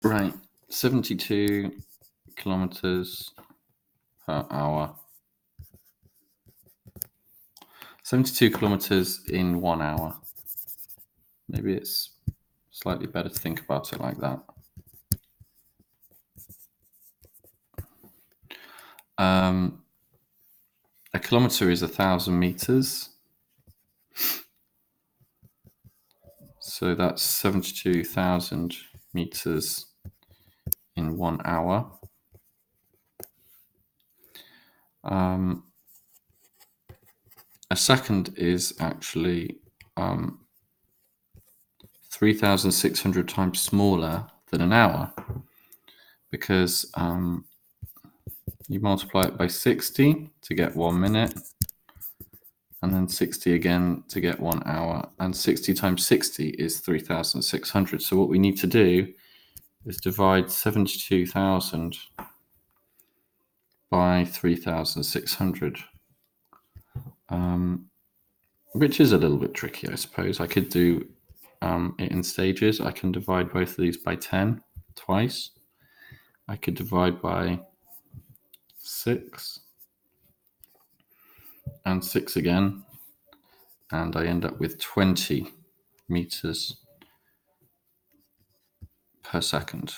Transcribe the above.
Right, 72 kilometers per hour. 72 kilometers in 1 hour. Maybe it's slightly better to think about it like that. A kilometer is 1,000 meters. So that's 72,000 meters in 1 hour. A second is actually 3,600 times smaller than an hour, because you multiply it by 60 to get 1 minute, and then 60 again to get 1 hour, and 60 times 60 is 3,600. So what we need to do is divide 72,000 by 3,600, which is a little bit tricky, I suppose. I could do it in stages. I can divide both of these by 10 twice. I could divide by 6 and 6 again, and I end up with 20 meters per second.